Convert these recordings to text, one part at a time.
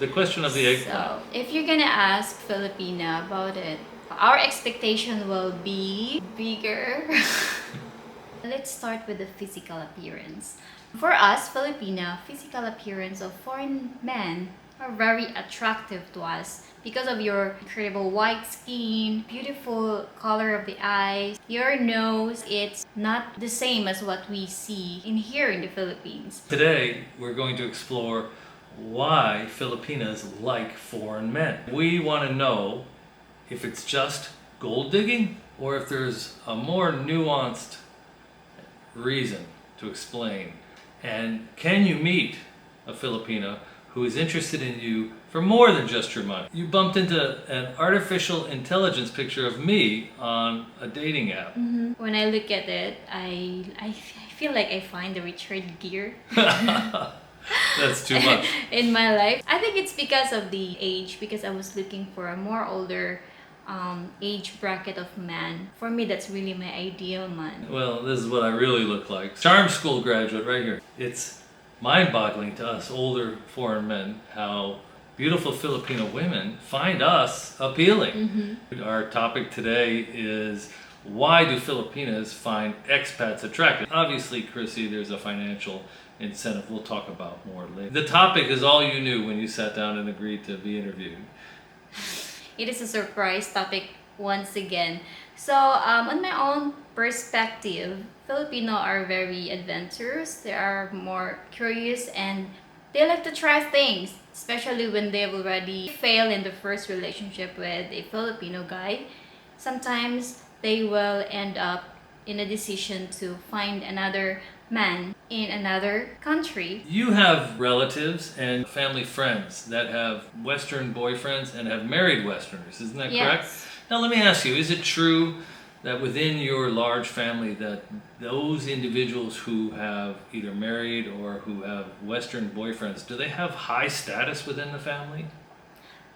the question of the egg. So, if you're gonna ask Filipina about it, our expectation will be bigger. Let's start with the physical appearance. For us, Filipina, physical appearance of foreign men are very attractive to us because of your incredible white skin, beautiful color of the eyes, your nose. It's not the same as what we see in here in the Philippines. Today, we're going to explore why Filipinas like foreign men. We want to know if it's just gold digging or if there's a more nuanced reason to explain. And can you meet a Filipina who is interested in you for more than just your money? You bumped into an artificial intelligence picture of me on a dating app. When I look at it, I feel like I find the Richard Gere That's too much. in my life. I think it's because of the age, because I was looking for a more older age bracket of man. For me, that's really my ideal man. Well, this is what I really look like. Charm school graduate right here. It's mind-boggling to us older foreign men how beautiful Filipino women find us appealing. Our topic today is why do Filipinas find expats attractive? Obviously, Chrissy, there's a financial incentive we'll talk about more later. The topic is all you knew when you sat down and agreed to be interviewed. It is a surprise topic once again. So, on my own perspective, Filipino are very adventurous. They are more curious and they like to try things, especially when they've already failed in the first relationship with a Filipino guy. Sometimes they will end up in a decision to find another man in another country. You have relatives and family friends that have Western boyfriends and have married Westerners, isn't that correct? Yes. Now let me ask you, is it true that within your large family that those individuals who have either married or who have Western boyfriends, do they have high status within the family?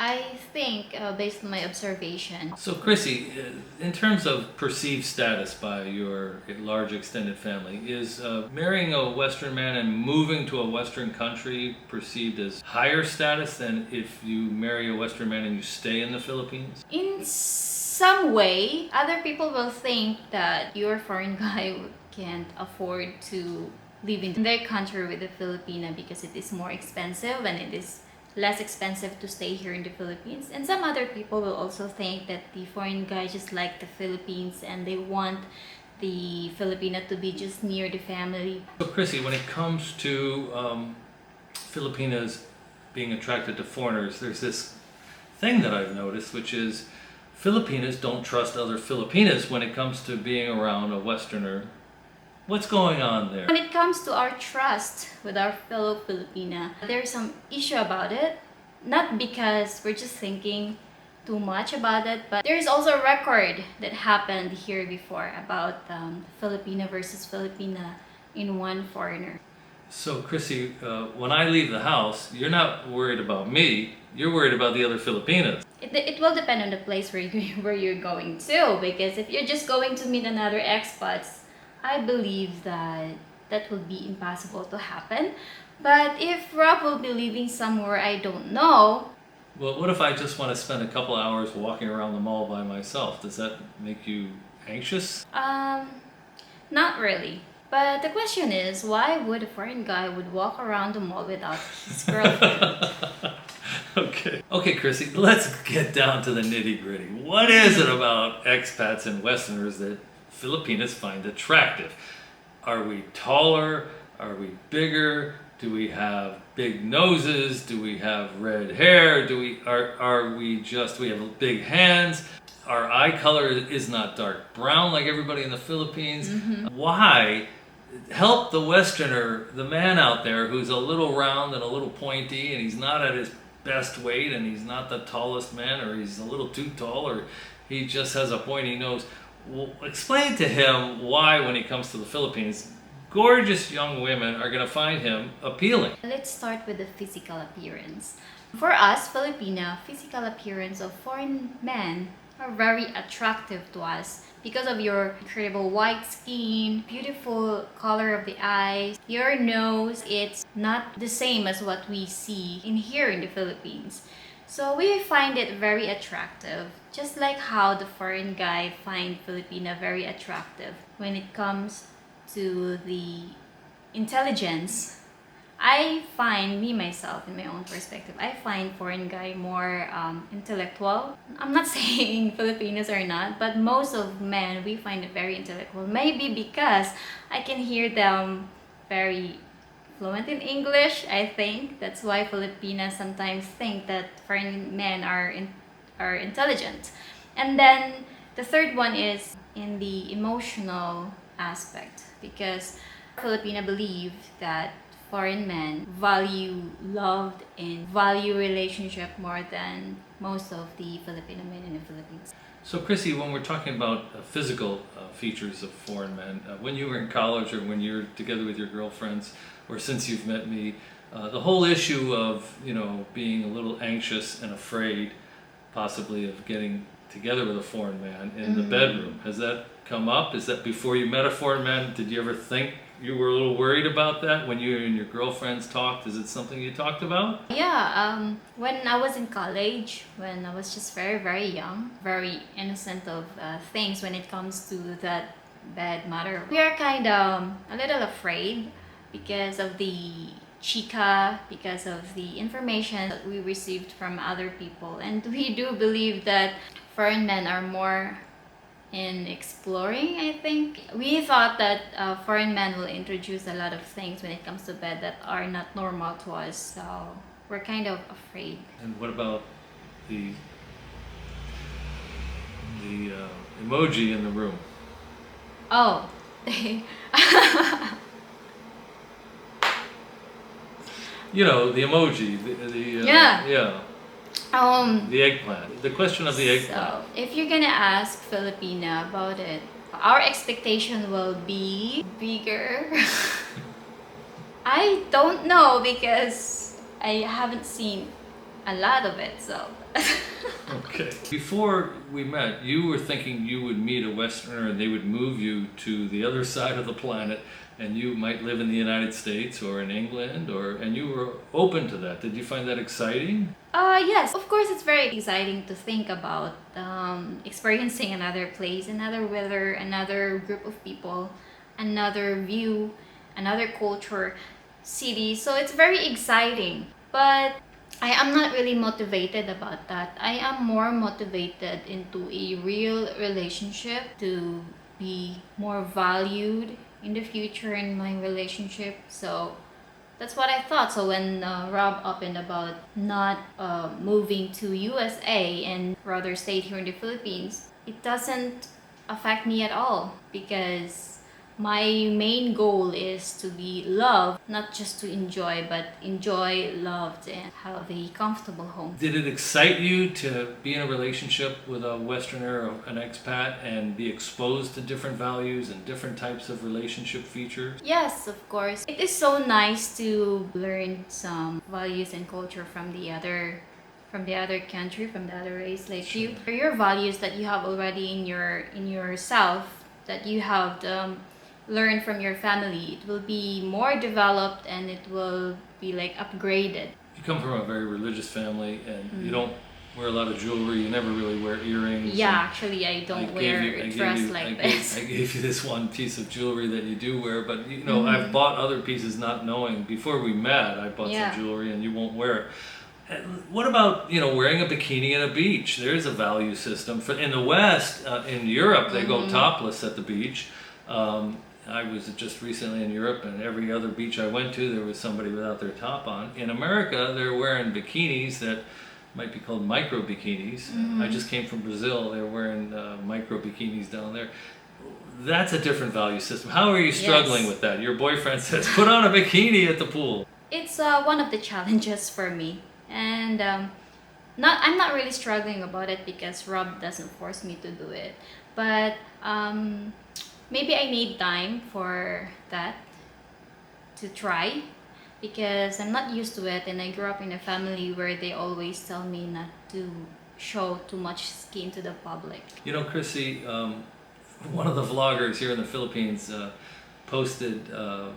I think, based on my observation, So Chrissy, in terms of perceived status by your large extended family, is marrying a Western man and moving to a Western country perceived as higher status than if you marry a Western man and you stay in the Philippines? in some way, other people will think that your foreign guy can't afford to live in their country with the Filipina because it is more expensive and it is less expensive to stay here in the Philippines. And some other people will also think that the foreign guy just like the Philippines and they want the Filipina to be just near the family. So Chrissy, when it comes to Filipinas being attracted to foreigners, there's this thing that I've noticed, which is Filipinas don't trust other Filipinas when it comes to being around a Westerner. What's going on there? When it comes to our trust with our fellow Filipina, there's some issue about it. Not because we're just thinking too much about it, but there's also a record that happened here before about Filipina versus Filipina in one foreigner. So Chrissy, when I leave the house, you're not worried about me, you're worried about the other Filipinas. It will depend on the place where you're going to, because if you're just going to meet another expat, I believe that that will be impossible to happen. But if Rob will be living somewhere I don't know. Well, what if I just want to spend a couple hours walking around the mall by myself? Does that make you anxious? Not really. But the question is, why would a foreign guy would walk around the mall without his girlfriend? Okay, Chrissy, let's get down to the nitty-gritty. What is it about expats and Westerners that Filipinas find attractive? Are we taller? Are we bigger? Do we have big noses? Do we have red hair? We have big hands? Our eye color is not dark brown like everybody in the Philippines. Why? Help the Westerner, the man out there who's a little round and a little pointy and he's not at his best weight and he's not the tallest man, or he's a little too tall, or he just has a pointy nose. Well, explain to him why, when he comes to the Philippines, gorgeous young women are going to find him appealing. Let's start with the physical appearance. For us, Filipina, physical appearance of foreign men are very attractive to us because of your incredible white skin, beautiful color of the eyes, your nose. It's not the same as what we see in here in the Philippines. So we find it very attractive, just like how the foreign guy find Filipina very attractive. When it comes to the intelligence, I find me myself, in my own perspective, I find foreign guy more intellectual. I'm not saying Filipinos are not, but most of men we find it very intellectual. Maybe because I can hear them very fluent in English. I think that's why Filipinas sometimes think that foreign men are intelligent. And then the third one is in the emotional aspect, because Filipina believe that foreign men value love and value relationship more than most of the Filipino men in the Philippines. So, Chrissy, when we're talking about physical features of foreign men, when you were in college or when you're together with your girlfriends, or since you've met me, the whole issue of being a little anxious and afraid, possibly of getting together with a foreign man in the bedroom, has that come up? Is that before you met a foreign man? Did you ever think you were a little worried about that when you and your girlfriends talked? Is it something you talked about? Yeah, when I was in college, when I was just very, very young, very innocent of things when it comes to that bad matter, we are kind of a little afraid because of the chica, because of the information that we received from other people. And we do believe that foreign men are more in exploring, I think. We thought that foreign men will introduce a lot of things when it comes to bed that are not normal to us, so we're kind of afraid. And what about the emoji in the room? Oh, they The emoji, Yeah. yeah, the eggplant. The question of the eggplant. So, if you're gonna ask Filipina about it, our expectation will be bigger. I don't know because I haven't seen a lot of it, so. Okay. Before we met, you were thinking you would meet a Westerner and they would move you to the other side of the planet and you might live in the United States or in England, and you were open to that. Did you find that exciting? Yes, of course it's very exciting to think about experiencing another place, another weather, another group of people, another view, another culture, city. So it's very exciting. But I am not really motivated about that. I am more motivated into a real relationship, to be more valued in the future in my relationship. So that's what I thought. So when Rob opened about not moving to USA and rather stayed here in the Philippines, it doesn't affect me at all because my main goal is to be loved, not just to enjoy, but enjoy, loved, and have a comfortable home. Did it excite you to be in a relationship with a Westerner or an expat and be exposed to different values and different types of relationship features? Yes, of course. It is so nice to learn some values and culture from the other country, from the other race, like Sure. your values that you have already in yourself, that you have learned from your family. It will be more developed and it will be like upgraded. You come from a very religious family and you don't wear a lot of jewelry. You never really wear earrings. Yeah, and actually I don't I wear gave you- I a gave dress you- like I this. I gave you this one piece of jewelry that you do wear, but I've bought other pieces not knowing. Before we met, I bought Yeah. some jewelry and you won't wear it. And what about wearing a bikini at a beach? There's a value system. In the West, in Europe, they go topless at the beach. I was just recently in Europe, and every other beach I went to, there was somebody without their top on. In America, they're wearing bikinis that might be called micro bikinis. I just came from Brazil. They're wearing micro bikinis down there. That's a different value system. How are you struggling Yes. with that? Your boyfriend says, put on a bikini at the pool. It's one of the challenges for me, and I'm not really struggling about it because Rob doesn't force me to do it, but maybe I need time for that to try because I'm not used to it, and I grew up in a family where they always tell me not to show too much skin to the public. You know, Chrissy, one of the vloggers here in the Philippines posted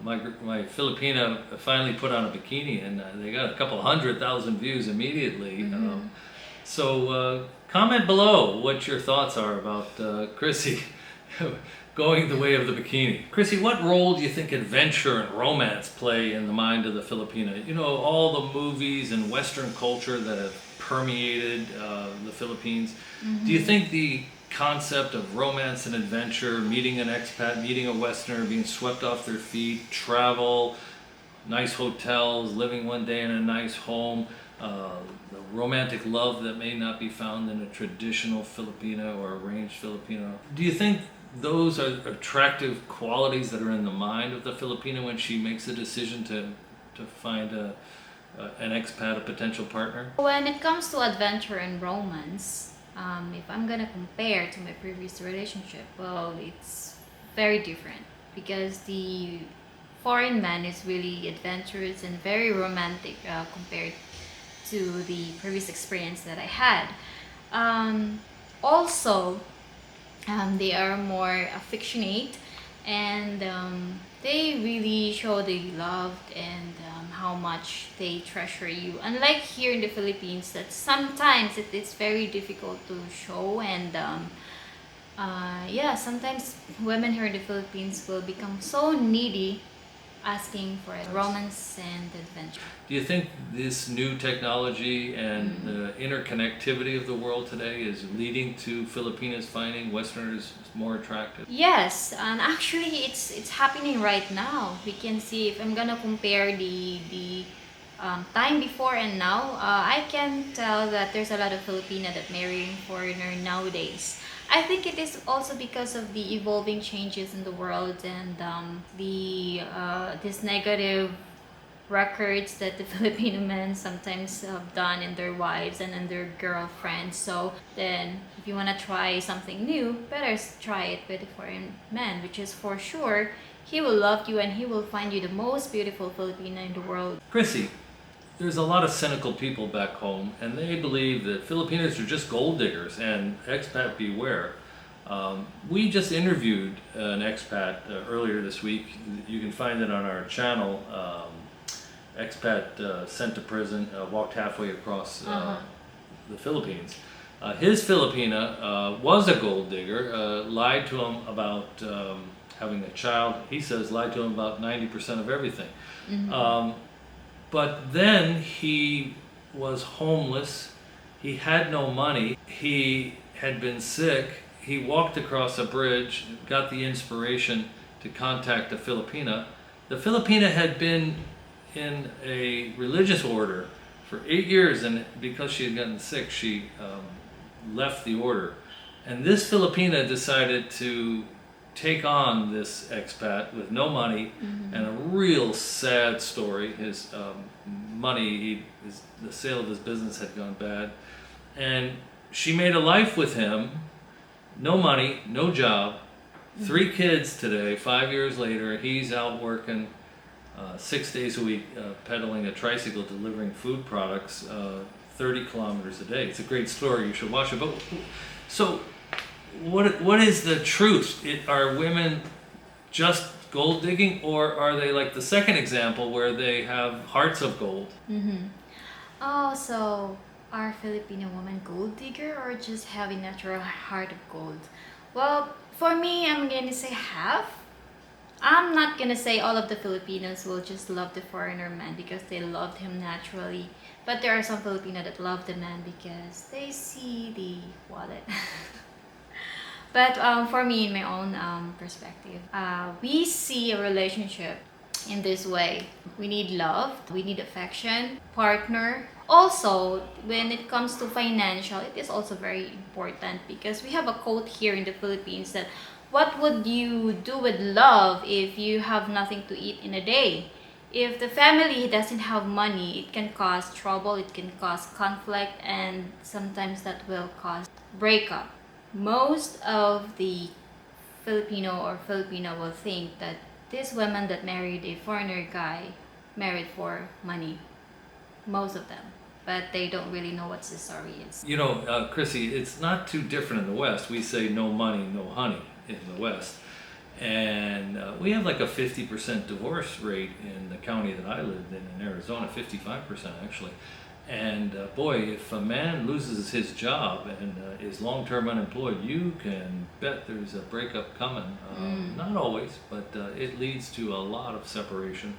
my Filipina finally put on a bikini, and they got a couple 100,000 views immediately. So comment below what your thoughts are about Chrissy going the way of the bikini. Chrissy, what role do you think adventure and romance play in the mind of the Filipina? You know, all the movies and Western culture that have permeated the Philippines. Do you think the concept of romance and adventure, meeting an expat, meeting a Westerner, being swept off their feet, travel, nice hotels, living one day in a nice home, the romantic love that may not be found in a traditional Filipino or arranged Filipino. Do you think those are attractive qualities that are in the mind of the Filipino when she makes a decision to find an expat, a potential partner? When it comes to adventure and romance, if I'm gonna compare to my previous relationship, well, it's very different because the foreign man is really adventurous and very romantic compared to the previous experience that I had. Also, they are more affectionate, and they really show they loved and how much they treasure you. Unlike here in the Philippines, that sometimes it's very difficult to show, and yeah, sometimes women here in the Philippines will become so needy asking for romance and adventure. Do you think this new technology and the interconnectivity of the world today is leading to Filipinas finding Westerners more attractive? Yes, and actually it's happening right now. We can see, if I'm gonna compare the time before and now, I can tell that there's a lot of Filipina that marrying foreigner nowadays. I think it is also because of the evolving changes in the world and this negative records that the Filipino men sometimes have done in their wives and in their girlfriends. So then, if you want to try something new, better try it with a foreign man, which is for sure he will love you and he will find you the most beautiful Filipina in the world. Chrissy, there's a lot of cynical people back home, and they believe that Filipinos are just gold diggers and expat beware. We just interviewed an expat earlier this week. You can find it on our channel. Expat sent to prison, walked halfway across the Philippines. His Filipina was a gold digger, lied to him about having a child. He says lied to him about 90% of everything. But then he was homeless, he had no money, he had been sick, he walked across a bridge, got the inspiration to contact a Filipina. The Filipina had been in a religious order for 8 years, and because she had gotten sick, she left the order. And this Filipina decided to take on this expat with no money and a real sad story. His the sale of his business had gone bad, and she made a life with him. No money, no job, 3 kids today. 5 years later, he's out working 6 days a week, pedaling a tricycle, delivering food products 30 kilometers a day. It's a great story. You should watch it. But so, what is the truth? Are women just gold digging, or are they like the second example where they have hearts of gold? Oh, so are Filipino women gold digger or just have a natural heart of gold? Well, for me, I'm gonna say half. I'm not gonna say all of the Filipinos will just love the foreigner man because they loved him naturally. But there are some Filipino that love the man because they see the wallet. But for me, in my own perspective, we see a relationship in this way. We need love, we need affection, partner. Also, when it comes to financial, it is also very important because we have a quote here in the Philippines that what would you do with love if you have nothing to eat in a day? If the family doesn't have money, it can cause trouble, it can cause conflict, and sometimes that will cause breakup. Most of the Filipino or Filipina will think that this woman that married a foreigner guy married for money. Most of them. but they don't really know what sorry is. You know, Chrissy, it's not too different in the West. We say no money, no honey in the West. And we have like a 50% divorce rate in the county that I lived in Arizona, 55% actually. And boy, if a man loses his job and is long-term unemployed, you can bet there's a breakup coming. Not always, but it leads to a lot of separation.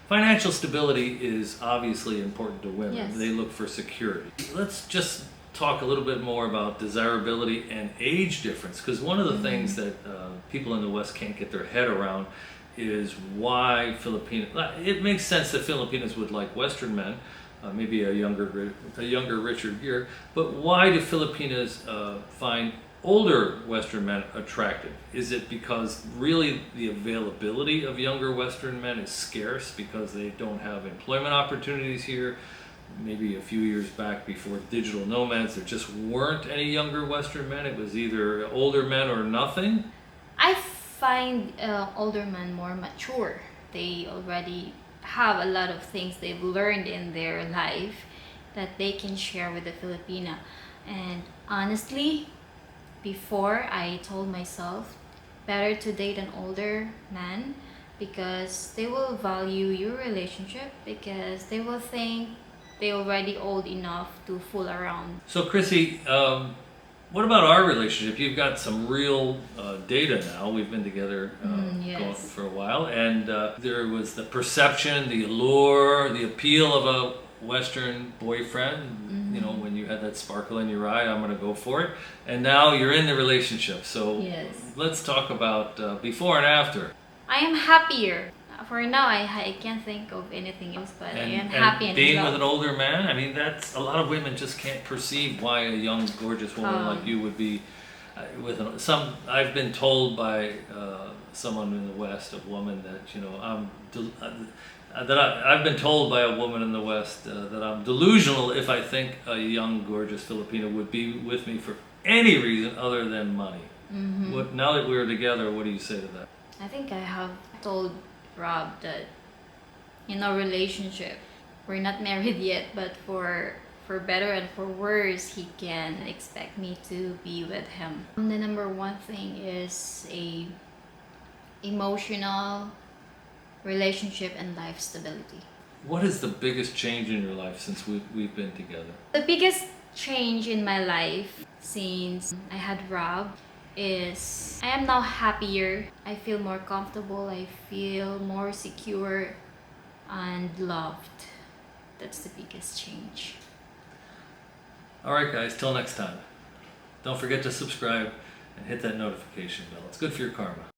Financial stability is obviously important to women. Yes. They look for security. Let's just talk a little bit more about desirability and age difference, because one of the things that people in the West can't get their head around is why Filipinas. It makes sense that Filipinas would like Western men, maybe a younger, Richard Gere, but why do Filipinas find older Western men attractive? Is it because really the availability of younger Western men is scarce because they don't have employment opportunities here? Maybe a few years back, before digital nomads, there just weren't any younger Western men. It was either older men or nothing. I find older men more mature. They already have a lot of things they've learned in their life that they can share with the Filipina. And honestly, before I told myself better to date an older man because they will value your relationship, because they will think they're already old enough to fool around. So, Chrissy, what about our relationship? You've got some real data now. We've been together Yes. going for a while, and there was the perception, the allure, the appeal of a Western boyfriend. You know, when you had that sparkle in your eye, I'm going to go for it. And now you're in the relationship. So Yes. let's talk about before and after. I am happier. For now, I can't think of anything else, but I am happy and being in love. with an older man, I mean, that's a lot of women just can't perceive why a young, gorgeous woman like you would be with some. I've been told by someone in the West, a woman, that I've been told by a woman in the West that I'm delusional if I think a young, gorgeous Filipina would be with me for any reason other than money. What, now that we're together, what do you say to that? I think I have told Rob that in our relationship, we're not married yet, but for better and for worse, he can expect me to be with him. The number one thing is a emotional relationship and life stability. What is the biggest change in your life since we've been together? The biggest change in my life since I had Rob is I am now happier. I feel more comfortable. I feel more secure and loved. That's the biggest change. All right, guys, till next time. Don't forget to subscribe and hit that notification bell. It's good for your karma.